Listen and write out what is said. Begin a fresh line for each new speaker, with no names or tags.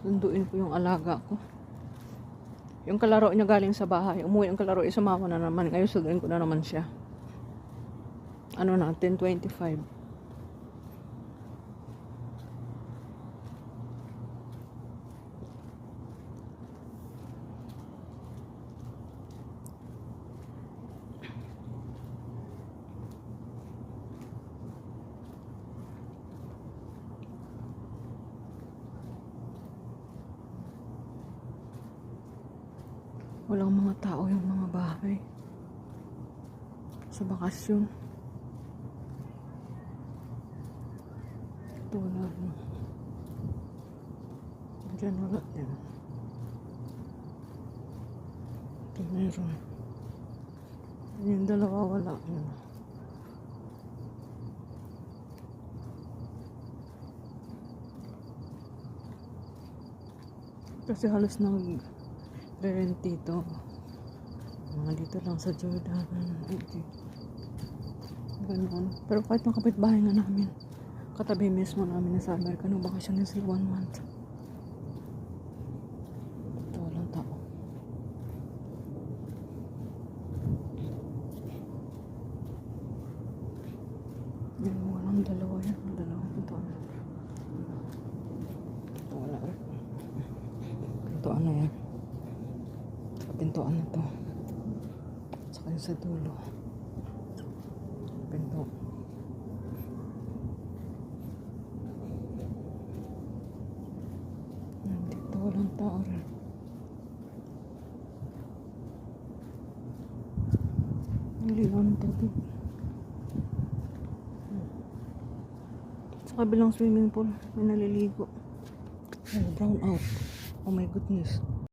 Sunduin ko yung alaga ko. Yung kalaro niya galing sa bahay. Umuwi yung kalaro, sumama na naman. Ngayon sunduin ko na naman siya. Ano na, 10:25. Walang mga tao yung mga bahay. Sa bakasyon. Ito wala na. Diyan wala din. Ito meron. Yung dalawa wala na. Kasi halos nag-rent dito. Mga dito lang sa Jordan. Okay. Ganun. Pero kahit mga kapitbahay nga namin, katabi mismo namin na sa Amerika, nung bakasyon na sila 1 month. Ito walang tao. Yung walang dalawa yan. Dalawang pintuan. Ito wala rin. Pintuan na yan. Sa pintuan na to. Saka yung sa dulo. Pinto. Dito walang tao rin. Nalilaw ng tubig. Sa kabilang swimming pool, may naliligo. Oh, brown out. Oh my goodness.